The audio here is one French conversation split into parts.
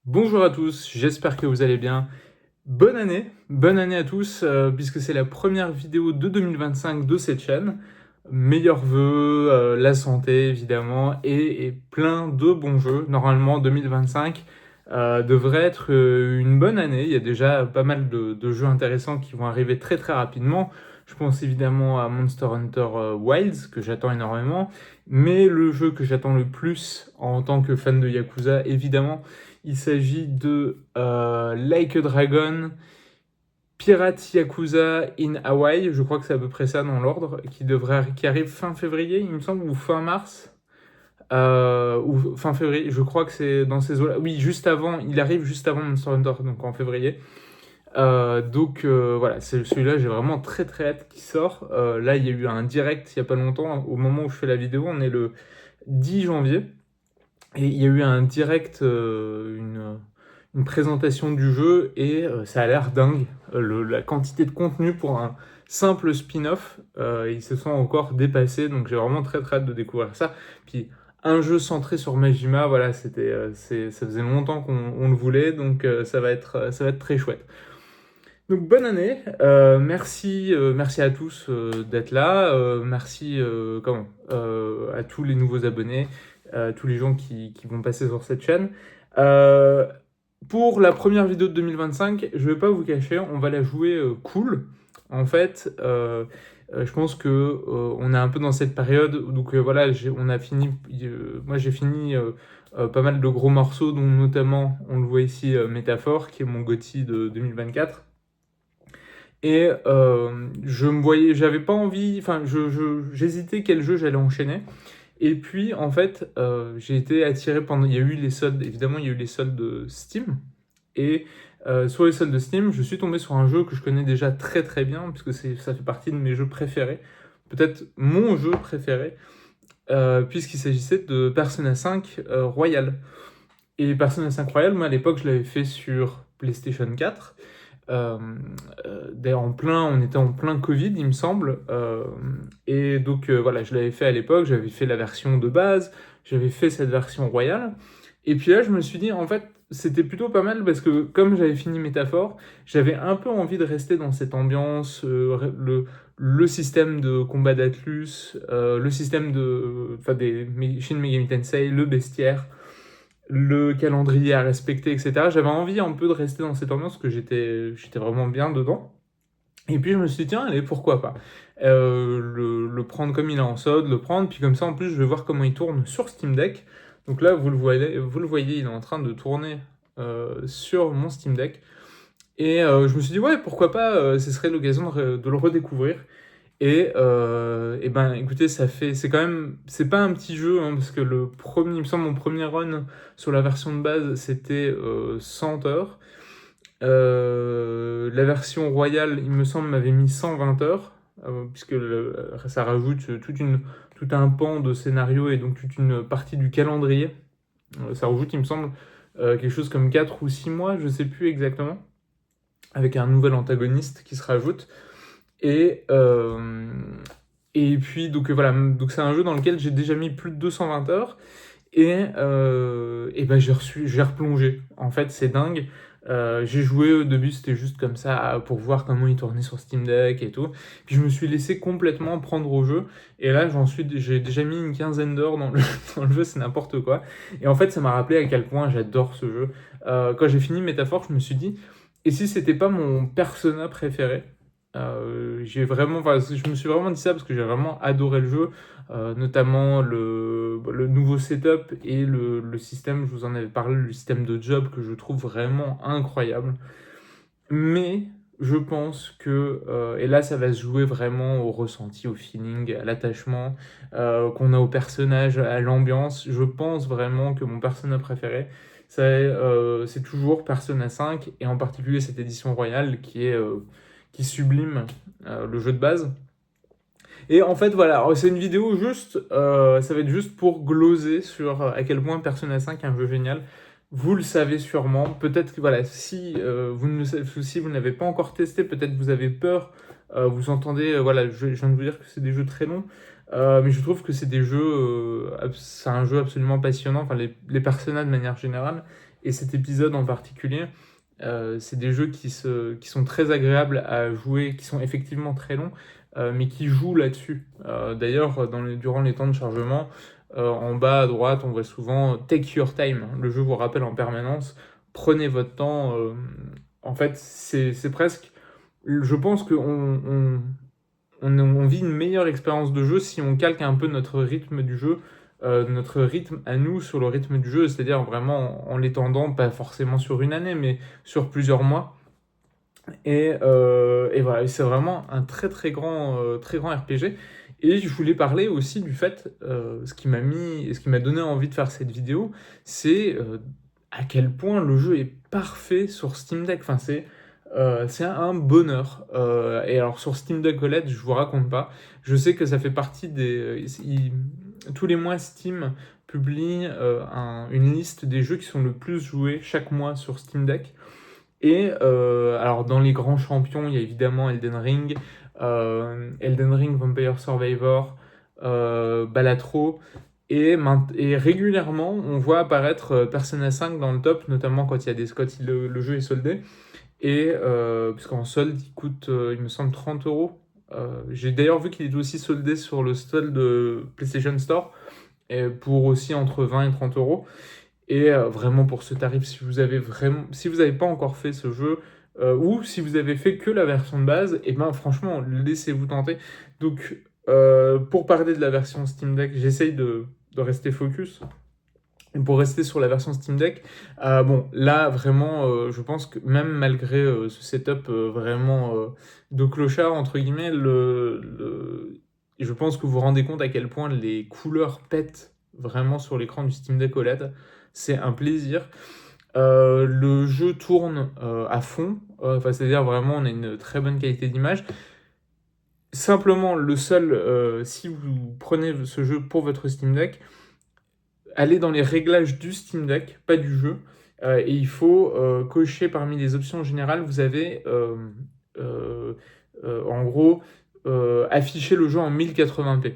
Bonjour à tous, j'espère que vous allez bien. Bonne année à tous, puisque c'est la première vidéo de 2025 de cette chaîne. Meilleurs vœux, la santé évidemment, et plein de bons jeux. Normalement, 2025 devrait être une bonne année. Il y a déjà pas mal de jeux intéressants qui vont arriver très très rapidement. Je pense évidemment à Monster Hunter Wilds, que j'attends énormément. Mais le jeu que j'attends le plus en tant que fan de Yakuza, évidemment, il s'agit de Like a Dragon, Pirate Yakuza in Hawaii, je crois que c'est à peu près ça dans l'ordre, qui arrive fin février, il me semble, ou fin mars, ou fin février, je crois que c'est dans ces eaux-là. Oui, juste avant, il arrive juste avant Monster Hunter, donc en février. Voilà, c'est celui-là, j'ai vraiment très très hâte qu'il sort. Là, il y a eu un direct il n'y a pas longtemps, au moment où je fais la vidéo, on est le 10 janvier. Et il y a eu un direct, une présentation du jeu, et ça a l'air dingue. La quantité de contenu pour un simple spin-off, ils se sont encore dépassés, donc j'ai vraiment très très hâte de découvrir ça. Puis un jeu centré sur Majima, voilà, ça faisait longtemps qu'on le voulait, donc ça va être très chouette. Donc bonne année, merci à tous d'être là, merci à tous les nouveaux abonnés, tous les gens qui vont passer sur cette chaîne. Euh, pour la première vidéo de 2025, je vais pas vous cacher, on va la jouer cool. En fait, je pense que on est un peu dans cette période, donc voilà, on a fini, moi j'ai fini pas mal de gros morceaux, dont notamment, on le voit ici, Métaphore, qui est mon GOTY de 2024. Et je me voyais, j'avais pas envie, enfin, j'hésitais quel jeu j'allais enchaîner. Et puis, en fait, j'ai été attiré pendant. Il y a eu les soldes, évidemment, il y a eu les soldes de Steam. Et sur les soldes de Steam, je suis tombé sur un jeu que je connais déjà très très bien, puisque ça fait partie de mes jeux préférés. Peut-être mon jeu préféré, puisqu'il s'agissait de Persona 5 Royal. Et Persona 5 Royal, moi à l'époque, je l'avais fait sur PlayStation 4. D'ailleurs, on était en plein Covid, il me semble. Et donc, voilà, je l'avais fait à l'époque. J'avais fait la version de base. J'avais fait cette version royale. Et puis là, je me suis dit, en fait, c'était plutôt pas mal parce que comme j'avais fini Métaphore, j'avais un peu envie de rester dans cette ambiance, le système de combat d'Atlus, le système enfin, des Shin Megami Tensei, le bestiaire, le calendrier à respecter, etc. J'avais envie un peu de rester dans cette ambiance, que j'étais vraiment bien dedans. Et puis je me suis dit, tiens, allez, pourquoi pas le prendre comme il est en solde, le prendre, puis comme ça, en plus, je vais voir comment il tourne sur Steam Deck. Donc là, vous le voyez, il est en train de tourner sur mon Steam Deck. Et je me suis dit, ouais, pourquoi pas, ce serait l'occasion de le redécouvrir. Et ben, écoutez, c'est quand même, c'est pas un petit jeu, hein, parce que il me semble, mon premier run sur la version de base, c'était 100 heures. La version royale, il me semble, m'avait mis 120 heures, puisque ça rajoute tout un pan de scénario et donc toute une partie du calendrier. Ça rajoute, il me semble, quelque chose comme 4 ou 6 mois, je sais plus exactement, avec un nouvel antagoniste qui se rajoute. Et, euh, et puis, donc voilà, donc c'est un jeu dans lequel j'ai déjà mis plus de 220 heures. Et ben j'ai replongé. En fait, c'est dingue. J'ai joué au début, c'était juste comme ça pour voir comment il tournait sur Steam Deck et tout. Puis je me suis laissé complètement prendre au jeu. Et là, j'ai déjà mis une quinzaine d'heures dans dans le jeu, c'est n'importe quoi. Et en fait, ça m'a rappelé à quel point j'adore ce jeu. Quand j'ai fini Métaphore, je me suis dit, et si c'était pas mon persona préféré? Enfin, je me suis vraiment dit ça parce que j'ai vraiment adoré le jeu, notamment le nouveau setup et le système, je vous en avais parlé, le système de job que je trouve vraiment incroyable. Mais je pense que, et là ça va se jouer vraiment au ressenti, au feeling, à l'attachement qu'on a au personnage, à l'ambiance. Je pense vraiment que mon personnage préféré, c'est toujours Persona 5, et en particulier cette édition royale qui sublime le jeu de base. Et en fait, voilà, c'est une vidéo juste, ça va être juste pour gloser sur à quel point Persona 5 est un jeu génial. Vous le savez sûrement. Peut-être que, voilà, si vous ne l'avez pas encore testé, peut-être vous avez peur. Vous entendez, voilà, je viens de vous dire que c'est des jeux très longs. Mais je trouve que c'est un jeu absolument passionnant. Enfin, les personnages de manière générale. et cet épisode en particulier. C'est des jeux qui sont très agréables à jouer, qui sont effectivement très longs, mais qui jouent là-dessus. D'ailleurs, durant les temps de chargement, en bas à droite, on voit souvent Take your time. Le jeu vous rappelle en permanence, prenez votre temps. En fait, c'est presque. Je pense qu'on vit une meilleure expérience de jeu si on calque un peu notre rythme du jeu, notre rythme à nous sur le rythme du jeu, c'est-à-dire vraiment en l'étendant, pas forcément sur une année, mais sur plusieurs mois. Et voilà, c'est vraiment un très grand RPG. Et je voulais parler aussi du fait, ce qui m'a donné envie de faire cette vidéo, c'est à quel point le jeu est parfait sur Steam Deck. Enfin, c'est un bonheur. Et alors sur Steam Deck OLED, je vous raconte pas. Je sais que ça fait partie tous les mois, Steam publie une liste des jeux qui sont le plus joués chaque mois sur Steam Deck. Et alors dans les grands champions, il y a évidemment Elden Ring, Vampire Survivor, Balatro, et régulièrement on voit apparaître Persona 5 dans le top, notamment quand le jeu est soldé, et puisqu'en solde il coûte, il me semble, 30 €. J'ai d'ailleurs vu qu'il est aussi soldé sur le store de PlayStation Store, et pour aussi entre 20 et 30 €. Et vraiment pour ce tarif, si vous avez pas encore fait ce jeu, ou si vous avez fait que la version de base, et ben franchement, laissez-vous tenter. Donc, pour parler de la version Steam Deck, j'essaye de rester focus. Et pour rester sur la version Steam Deck, bon, là, vraiment, je pense que même malgré ce setup vraiment de clochard, entre guillemets, je pense que vous vous rendez compte à quel point les couleurs pètent vraiment sur l'écran du Steam Deck OLED. C'est un plaisir. Le jeu tourne à fond, c'est-à-dire vraiment on a une très bonne qualité d'image. Simplement, si vous prenez ce jeu pour votre Steam Deck, allez dans les réglages du Steam Deck, pas du jeu, et il faut cocher parmi les options générales, vous avez en gros afficher le jeu en 1080p.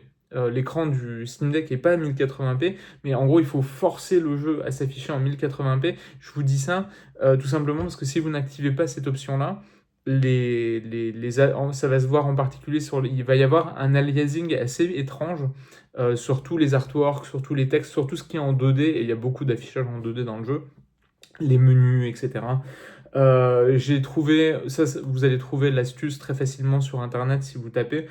L'écran du Steam Deck n'est pas à 1080p, mais en gros, il faut forcer le jeu à s'afficher en 1080p. Je vous dis ça tout simplement parce que si vous n'activez pas cette option-là, ça va se voir en particulier il va y avoir un aliasing assez étrange sur tous les artworks, sur tous les textes, sur tout ce qui est en 2D, et il y a beaucoup d'affichage en 2D dans le jeu, les menus, etc. Vous allez trouver l'astuce très facilement sur internet si vous tapez.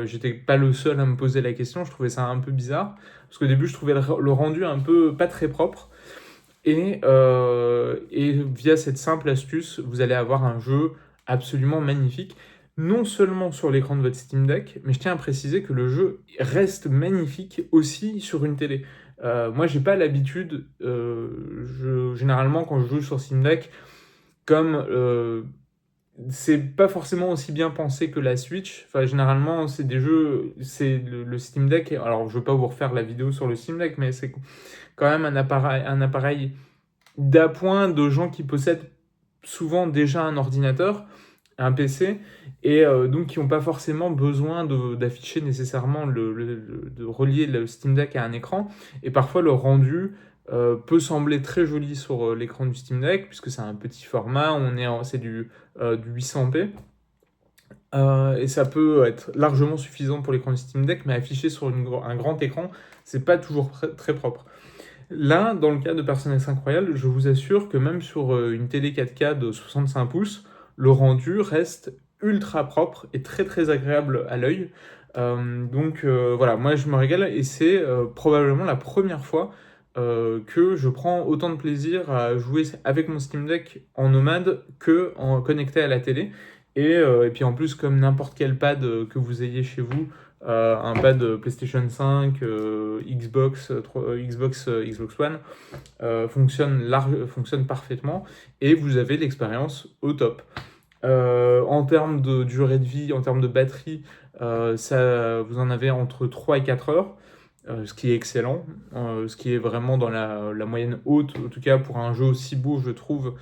J'étais pas le seul à me poser la question, je trouvais ça un peu bizarre, parce qu'au début je trouvais le rendu un peu pas très propre, et via cette simple astuce, vous allez avoir un jeu absolument magnifique, non seulement sur l'écran de votre Steam Deck, mais je tiens à préciser que le jeu reste magnifique aussi sur une télé. Moi j'ai pas l'habitude, généralement quand je joue sur Steam Deck, comme c'est pas forcément aussi bien pensé que la Switch, enfin généralement c'est des jeux, c'est le Steam Deck, alors je veux pas vous refaire la vidéo sur le Steam Deck, mais c'est quand même un appareil d'appoint de gens qui possèdent souvent déjà un ordinateur, un PC, et donc qui n'ont pas forcément besoin d'afficher nécessairement, de relier le Steam Deck à un écran, et parfois le rendu peut sembler très joli sur l'écran du Steam Deck, puisque c'est un petit format, c'est du 800p, et ça peut être largement suffisant pour l'écran du Steam Deck, mais affiché sur un grand écran, c'est pas toujours très propre. Là, dans le cas de Persona 5 Royal, je vous assure que même sur une télé 4K de 65 pouces, le rendu reste ultra propre et très agréable à l'œil. Donc voilà, moi je me régale, et c'est probablement la première fois que je prends autant de plaisir à jouer avec mon Steam Deck en nomade que en connecté à la télé. Et puis en plus, comme n'importe quel pad que vous ayez chez vous, un pad PlayStation 5, Xbox One, fonctionne parfaitement, et vous avez l'expérience au top. En termes de durée de vie, en termes de batterie, vous en avez entre 3 et 4 heures, ce qui est excellent, ce qui est vraiment dans la moyenne haute, en tout cas pour un jeu aussi beau, je trouve,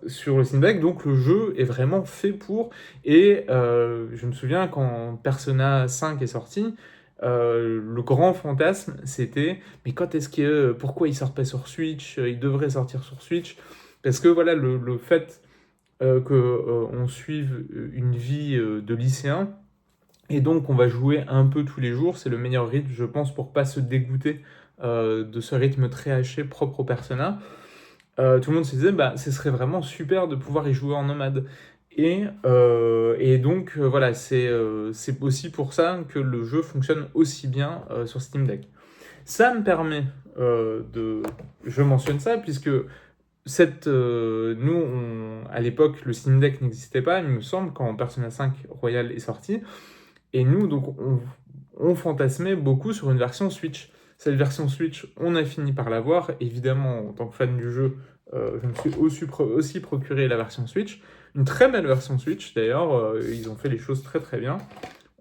sur le Steam Deck. Donc le jeu est vraiment fait pour, et je me souviens quand Persona 5 est sorti, le grand fantasme, c'était mais pourquoi il sort pas sur Switch? Il devrait sortir sur Switch. Parce que voilà, le fait qu'on suive une vie de lycéen, et donc on va jouer un peu tous les jours, c'est le meilleur rythme, je pense, pour pas se dégoûter de ce rythme très haché propre au Persona. Tout le monde se disait, bah, ce serait vraiment super de pouvoir y jouer en nomade. Et donc, voilà, c'est aussi pour ça que le jeu fonctionne aussi bien sur Steam Deck. Ça me permet de... Je mentionne ça puisque à l'époque, le Steam Deck n'existait pas, il me semble, quand Persona 5 Royal est sorti. Et nous, donc, on fantasmait beaucoup sur une version Switch. Cette version Switch, on a fini par l'avoir. Évidemment, en tant que fan du jeu, je me suis aussi procuré la version Switch. Une très belle version Switch, d'ailleurs. Ils ont fait les choses très très bien.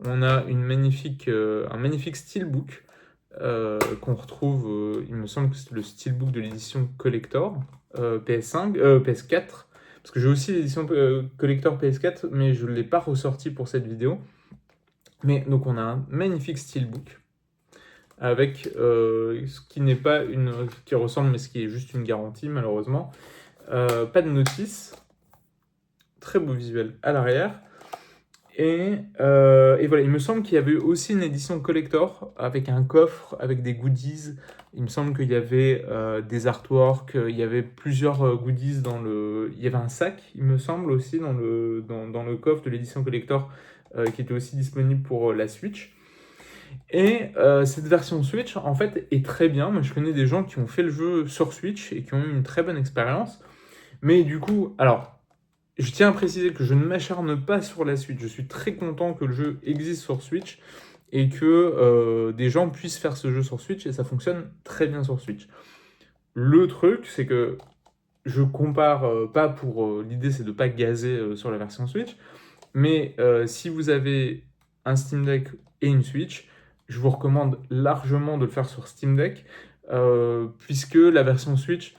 On a un magnifique steelbook qu'on retrouve, il me semble que c'est le steelbook de l'édition collector PS5, PS4. Parce que j'ai aussi l'édition collector PS4, mais je ne l'ai pas ressorti pour cette vidéo. Mais donc on a un magnifique steelbook avec ce qui n'est pas qui ressemble, mais ce qui est juste une garantie malheureusement. Pas de notice, très beau visuel à l'arrière. Et voilà, il me semble qu'il y avait aussi une édition collector avec un coffre, avec des goodies. Il me semble qu'il y avait des artworks, il y avait plusieurs goodies il y avait un sac, il me semble aussi, dans le coffre de l'édition collector qui était aussi disponible pour la Switch. Et cette version Switch, en fait, est très bien. Moi, je connais des gens qui ont fait le jeu sur Switch et qui ont eu une très bonne expérience. Mais du coup, alors, je tiens à préciser que je ne m'acharne pas sur la Switch. Je suis très content que le jeu existe sur Switch et que des gens puissent faire ce jeu sur Switch et ça fonctionne très bien sur Switch. Le truc, c'est que je compare pas pour... l'idée, c'est de ne pas gazer sur la version Switch. Mais si vous avez un Steam Deck et une Switch, je vous recommande largement de le faire sur Steam Deck, puisque la version Switch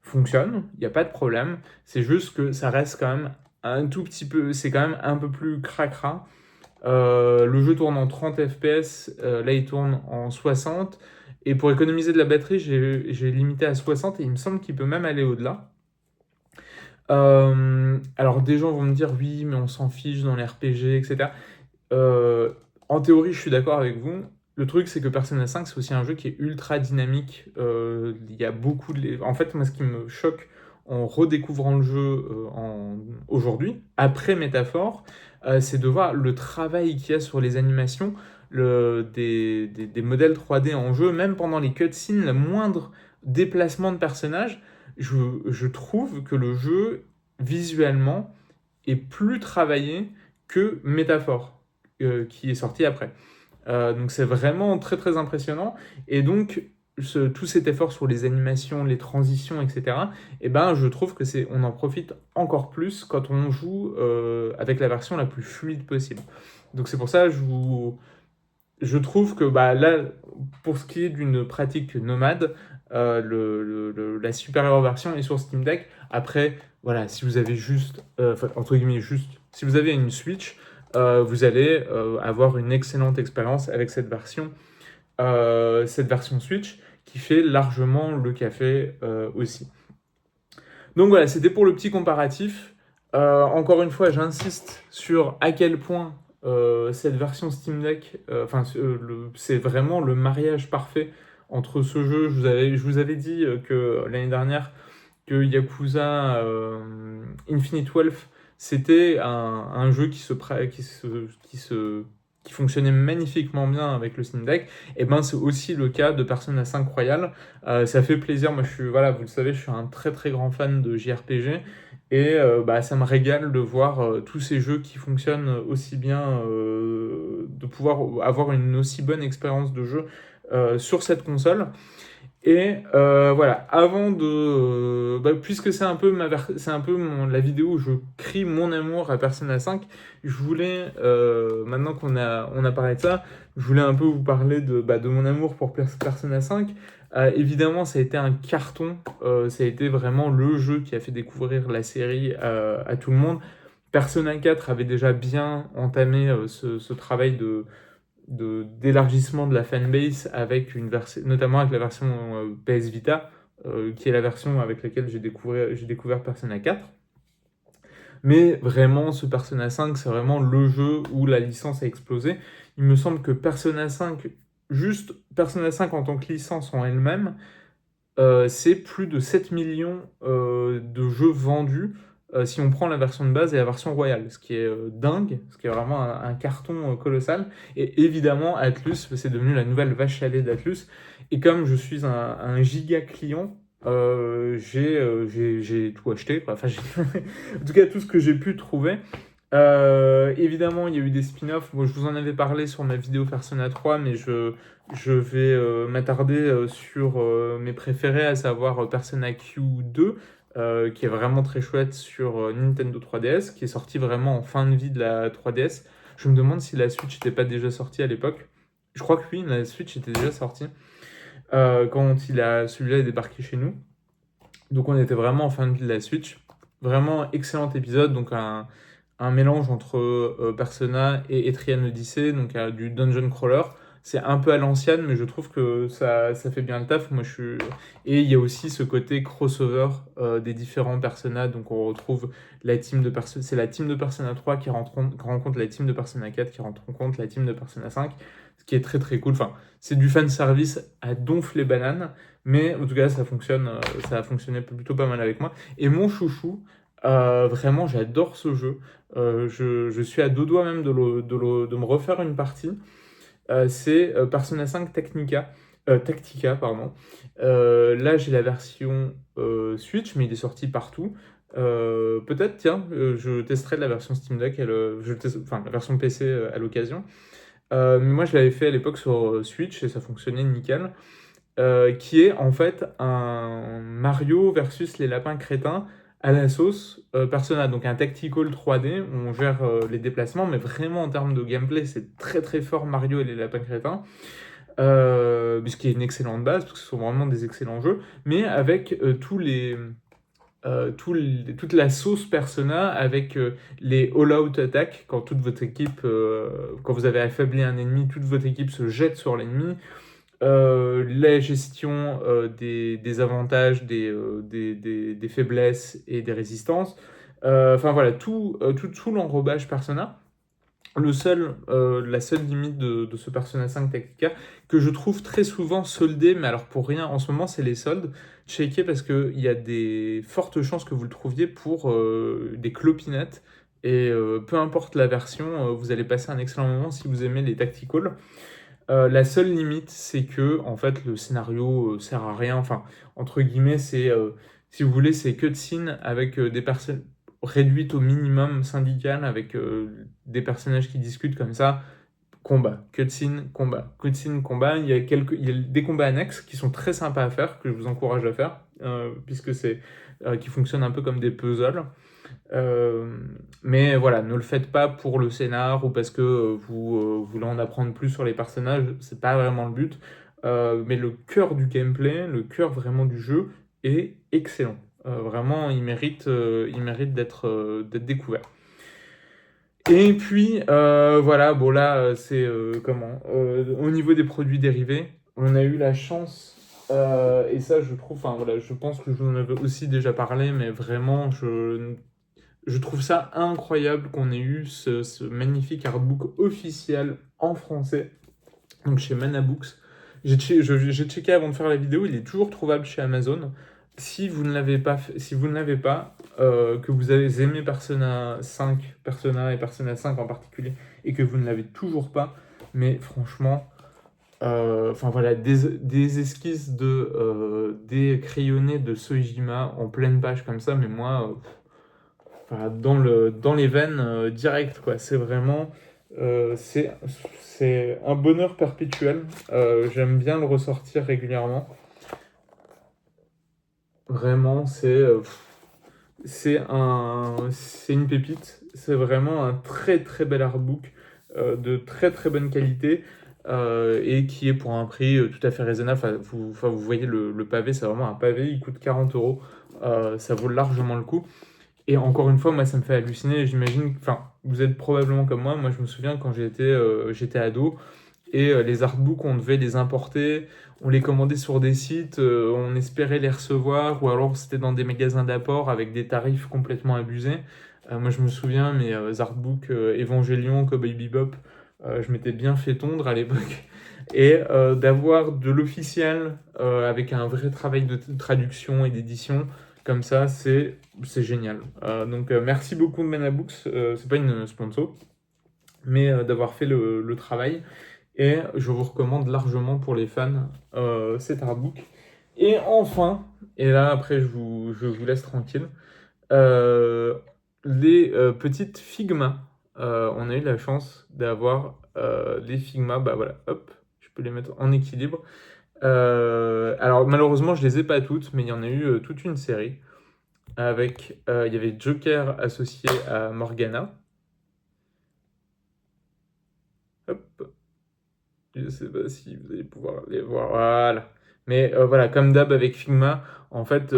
fonctionne, il n'y a pas de problème. C'est juste que ça reste quand même un tout petit peu, c'est quand même un peu plus cracra. Le jeu tourne en 30 fps, là il tourne en 60. Et pour économiser de la batterie, j'ai limité à 60 et il me semble qu'il peut même aller au-delà. Alors des gens vont me dire oui, mais on s'en fiche dans les RPG, etc. En théorie, je suis d'accord avec vous. Le truc, c'est que Persona 5, c'est aussi un jeu qui est ultra dynamique. Il y a beaucoup de... En fait, moi, ce qui me choque en redécouvrant le jeu aujourd'hui, après Métaphore, c'est de voir le travail qu'il y a sur les animations, des modèles 3D en jeu, même pendant les cutscenes, le moindre déplacement de personnage, je trouve que le jeu, visuellement, est plus travaillé que Métaphore, qui est sorti après. Donc c'est vraiment très très impressionnant. Et donc tout cet effort sur les animations, les transitions, etc., et ben, je trouve que on en profite encore plus quand on joue avec la version la plus fluide possible. Donc c'est pour ça que je trouve que bah, là, pour ce qui est d'une pratique nomade, la supérieure version est sur Steam Deck. Après, voilà, si vous avez juste, entre guillemets, juste, si vous avez une Switch, vous allez avoir une excellente expérience avec cette version Switch qui fait largement le café aussi. Donc voilà, c'était pour le petit comparatif. Encore une fois, j'insiste sur à quel point cette version Steam Deck, c'est vraiment le mariage parfait entre ce jeu. Je vous avais dit que l'année dernière, que Yakuza Infinite Wealth, c'était un jeu qui fonctionnait magnifiquement bien avec le Steam Deck. Et ben c'est aussi le cas de Persona 5 Royal. Ça fait plaisir. Moi, voilà, vous le savez, je suis un très très grand fan de JRPG. Et bah, ça me régale de voir tous ces jeux qui fonctionnent aussi bien, de pouvoir avoir une aussi bonne expérience de jeu sur cette console. Et voilà, avant de... puisque c'est un peu, la vidéo où je crie mon amour à Persona 5, je voulais, maintenant qu'on a parlé de ça, je voulais un peu vous parler de mon amour pour Persona 5. Évidemment, ça a été un carton, ça a été vraiment le jeu qui a fait découvrir la série à tout le monde. Persona 4 avait déjà bien entamé ce travail d'élargissement de la fanbase avec notamment avec la version PS Vita, qui est la version avec laquelle j'ai découvert Persona 4. Mais vraiment, ce Persona 5, c'est vraiment le jeu où la licence a explosé. Il me semble que Persona 5, juste Persona 5 en tant que licence en elle-même, c'est plus de 7 millions de jeux vendus si on prend la version de base et la version royale, ce qui est dingue, ce qui est vraiment un carton colossal. Et évidemment, Atlus, c'est devenu la nouvelle vache à lait d'Atlus. Et comme je suis un giga client, j'ai tout acheté, quoi. Enfin, en tout cas, tout ce que j'ai pu trouver. Évidemment, il y a eu des spin-offs. Moi, je vous en avais parlé sur ma vidéo Persona 3, mais je vais m'attarder sur mes préférés, à savoir Persona Q2, qui est vraiment très chouette sur Nintendo 3DS, qui est sorti vraiment en fin de vie de la 3DS. Je me demande si la Switch n'était pas déjà sortie à l'époque. Je crois que oui, la Switch était déjà sortie quand celui-là est débarqué chez nous. Donc on était vraiment en fin de vie de la Switch. Vraiment excellent épisode, donc un mélange entre Persona et Etrian Odyssey, donc du dungeon crawler. C'est un peu à l'ancienne, mais je trouve que ça fait bien le taf. Et il y a aussi ce côté crossover des différents Persona. Donc on retrouve la team de Persona, c'est la team de Persona 3 qui rencontre la team de Persona 4, qui rencontre la team de Persona 5, ce qui est très très cool. Enfin, c'est du fan service à donf les bananes, mais en tout cas ça fonctionne, ça a fonctionné plutôt pas mal avec moi. Et mon chouchou, vraiment j'adore ce jeu. Je suis à deux doigts même de me refaire une partie. C'est Persona 5 Tactica, pardon. Là, j'ai la version Switch, mais il est sorti partout. Peut-être, tiens, je testerai la version Steam Deck, enfin la version PC à l'occasion. Mais moi, je l'avais fait à l'époque sur Switch et ça fonctionnait nickel. Qui est en fait un Mario versus les lapins crétins à la sauce Persona, donc un tactical 3D où on gère les déplacements, mais vraiment en termes de gameplay, c'est très très fort Mario et les lapins crétins, ce qui est une excellente base, parce que ce sont vraiment des excellents jeux, mais avec toute la sauce Persona, avec les all-out attaques, quand toute votre équipe, quand vous avez affaibli un ennemi, toute votre équipe se jette sur l'ennemi. La gestion des avantages, des faiblesses et des résistances. Enfin voilà, tout l'enrobage Persona. La seule limite de ce Persona 5 Tactica, que je trouve très souvent soldé, mais alors pour rien en ce moment, c'est les soldes. Checkez parce qu'il y a des fortes chances que vous le trouviez pour des clopinettes. Et peu importe la version, vous allez passer un excellent moment si vous aimez les tacticals. La seule limite, c'est que en fait, le scénario sert à rien. Enfin, entre guillemets, si vous voulez, c'est cutscene avec des personnes réduites au minimum syndical, avec des personnages qui discutent comme ça. Combat, cutscene, combat, cutscene, combat. Il y a des combats annexes qui sont très sympas à faire, que je vous encourage à faire, puisque qui fonctionnent un peu comme des puzzles. Mais voilà, ne le faites pas pour le scénar ou parce que vous voulez en apprendre plus sur les personnages, c'est pas vraiment le but. Mais le cœur du gameplay, le cœur vraiment du jeu est excellent. Vraiment, il mérite d'être découvert. Et puis, voilà, bon là, c'est comment au niveau des produits dérivés, on a eu la chance, et ça je trouve, enfin voilà, je pense que je vous en avais aussi déjà parlé, mais vraiment, je trouve ça incroyable qu'on ait eu ce magnifique artbook officiel en français, donc chez Manabooks. J'ai checké avant de faire la vidéo, il est toujours trouvable chez Amazon. Si vous ne l'avez pas, que vous avez aimé Persona et Persona 5 en particulier, et que vous ne l'avez toujours pas, mais franchement, enfin voilà, des esquisses des crayonnés de Soejima en pleine page comme ça, mais moi, enfin, dans les veines direct, quoi. C'est vraiment, c'est un bonheur perpétuel. J'aime bien le ressortir régulièrement. Vraiment, c'est une pépite. C'est vraiment un très très bel artbook de très très bonne qualité et qui est pour un prix tout à fait raisonnable. Vous voyez le pavé, c'est vraiment un pavé, il coûte 40 €. Ça vaut largement le coup. Et encore une fois, moi, ça me fait halluciner. J'imagine, enfin, vous êtes probablement comme moi. Moi, je me souviens quand j'étais ado, et les artbooks, on devait les importer, on les commandait sur des sites, on espérait les recevoir, ou alors c'était dans des magasins d'apport avec des tarifs complètement abusés. Moi, je me souviens, mes artbooks Evangelion, Cowboy Bebop, je m'étais bien fait tondre à l'époque. Et d'avoir de l'officiel avec un vrai travail de traduction et d'édition, comme ça, c'est génial. Donc, merci beaucoup de Menabooks. C'est pas une sponsor, mais d'avoir fait le travail. Et je vous recommande largement pour les fans cet artbook. Et enfin, et là après je vous laisse tranquille, euh, les petites Figma. On a eu la chance d'avoir les Figma, bah voilà, hop, je peux les mettre en équilibre. Alors malheureusement je les ai pas toutes, mais il y en a eu toute une série. Avec, il y avait Joker associé à Morgana. Hop, je sais pas si vous allez pouvoir les voir. Voilà. Mais voilà, comme d'hab avec Figma, en fait,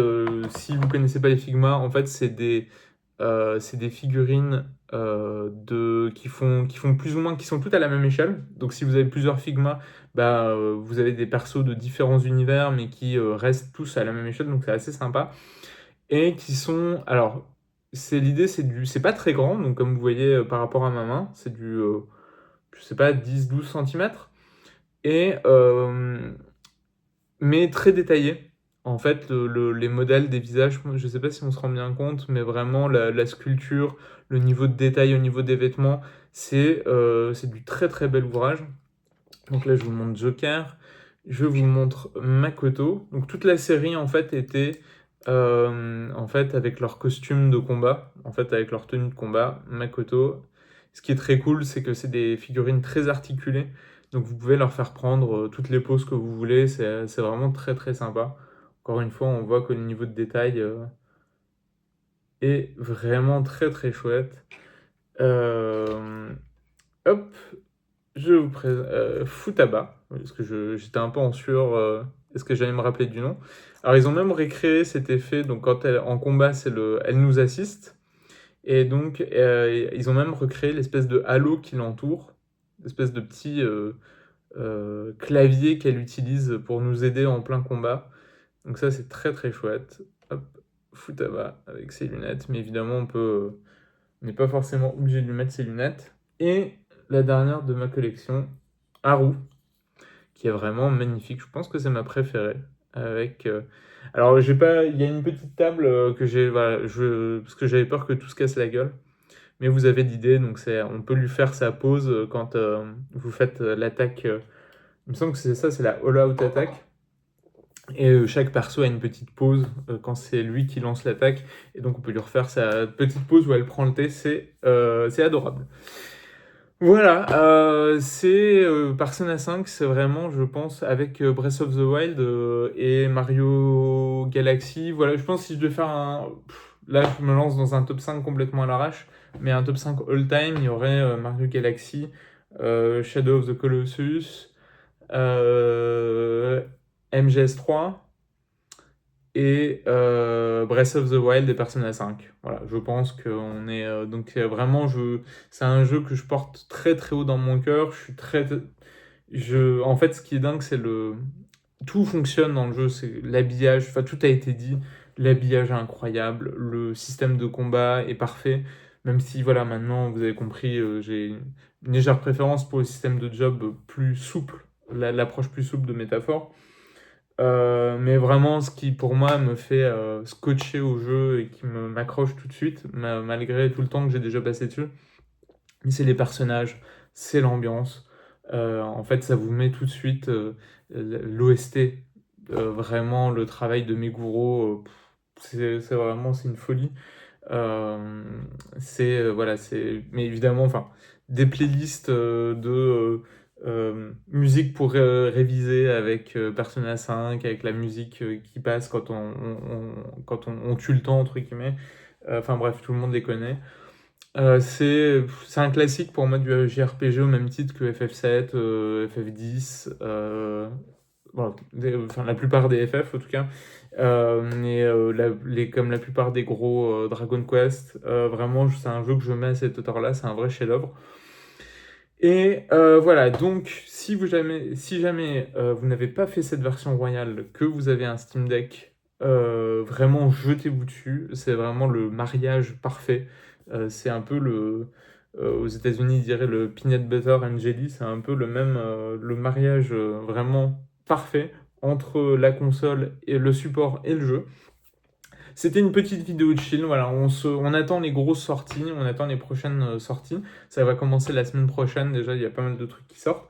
si vous connaissez pas les Figma, en fait, c'est des figurines qui font plus ou moins, qui sont toutes à la même échelle. Donc si vous avez plusieurs Figma, bah, vous avez des persos de différents univers, mais qui restent tous à la même échelle, donc c'est assez sympa. Et qui sont, alors, l'idée, c'est pas très grand, donc comme vous voyez par rapport à ma main, c'est je sais pas, 10-12 centimètres. Et mais très détaillé. En fait, les modèles des visages, je ne sais pas si on se rend bien compte, mais vraiment la sculpture, le niveau de détail au niveau des vêtements, c'est du très très bel ouvrage. Donc là, je vous montre Joker, je vous montre Makoto. Donc toute la série en fait était en fait avec leur costume de combat, en fait avec leur tenue de combat, Makoto. Ce qui est très cool, c'est que c'est des figurines très articulées. Donc vous pouvez leur faire prendre toutes les poses que vous voulez. C'est vraiment très très sympa. Encore une fois, on voit que le niveau de détail est vraiment très très chouette. Euh, Hop, je vous présente Futaba, parce que j'étais un peu en sueur. Est-ce que j'allais me rappeler du nom? Alors ils ont même récréé cet effet. Donc quand elle en combat, elle nous assiste. Et donc, ils ont même recréé l'espèce de halo qui l'entoure, l'espèce de petit clavier qu'elle utilise pour nous aider en plein combat. Donc ça, c'est très très chouette. Hop, Futaba avec ses lunettes, mais évidemment, on n'est pas forcément obligé de lui mettre ses lunettes. Et la dernière de ma collection, Haru, qui est vraiment magnifique. Je pense que c'est ma préférée. Avec, alors, j'ai pas, il y a une petite table que j'ai, voilà, parce que j'avais peur que tout se casse la gueule. Mais vous avez l'idée, donc on peut lui faire sa pause quand vous faites l'attaque. Il me semble que c'est ça, c'est la all-out attack. Et chaque perso a une petite pause quand c'est lui qui lance l'attaque. Et donc on peut lui refaire sa petite pause où elle prend le thé. C'est adorable. Voilà, Persona 5, c'est vraiment, je pense, avec Breath of the Wild et Mario Galaxy. Voilà, je pense que si je devais faire là, je me lance dans un top 5 complètement à l'arrache, mais un top 5 all-time, il y aurait Mario Galaxy, Shadow of the Colossus, euh, MGS3 et Breath of the Wild et Persona 5. Voilà, je pense qu'on est donc vraiment c'est un jeu que je porte très très haut dans mon cœur. En fait, ce qui est dingue, c'est tout fonctionne dans le jeu, c'est l'habillage, enfin tout a été dit, l'habillage est incroyable, le système de combat est parfait. Même si voilà, maintenant vous avez compris, j'ai une légère préférence pour le système de job plus souple, l'approche plus souple de métaphore. Mais vraiment, ce qui pour moi me fait scotcher au jeu et qui m'accroche tout de suite, malgré tout le temps que j'ai déjà passé dessus, c'est les personnages, c'est l'ambiance. En fait, ça vous met tout de suite l'OST. Vraiment, le travail de Meguro, c'est vraiment c'est une folie. Euh, voilà, mais évidemment, enfin, des playlists musique pour réviser avec Persona 5, avec la musique qui passe quand on tue le temps, entre guillemets. Enfin bref, tout le monde les connaît. C'est un classique pour moi du JRPG au même titre que FF7, FF10, bon, enfin, la plupart des FF en tout cas. Mais comme la plupart des gros Dragon Quest, vraiment c'est un jeu que je mets à cette hauteur-là, c'est un vrai chef-d'œuvre. Et voilà, donc si jamais vous n'avez pas fait cette version royale, que vous avez un Steam Deck, vraiment jetez-vous dessus. C'est vraiment le mariage parfait. C'est un peu aux États-Unis, ils diraient le peanut butter and jelly. C'est un peu le mariage vraiment parfait entre la console et le support et le jeu. C'était une petite vidéo de chill, voilà, on attend les grosses sorties, on attend les prochaines sorties. Ça va commencer la semaine prochaine, déjà il y a pas mal de trucs qui sortent.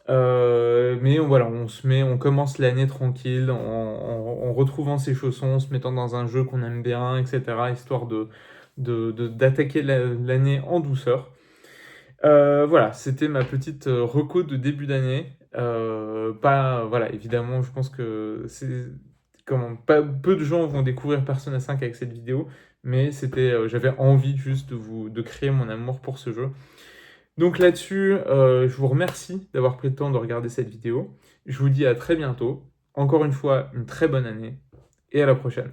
Mais voilà, on commence l'année tranquille, en retrouvant ses chaussons, en se mettant dans un jeu qu'on aime bien, etc. Histoire d'attaquer l'année en douceur. Voilà, c'était ma petite reco de début d'année. Voilà, évidemment, je pense que peu de gens vont découvrir Persona 5 avec cette vidéo, mais j'avais envie juste de créer mon amour pour ce jeu. Donc là-dessus, je vous remercie d'avoir pris le temps de regarder cette vidéo. Je vous dis à très bientôt. Encore une fois, une très bonne année et à la prochaine.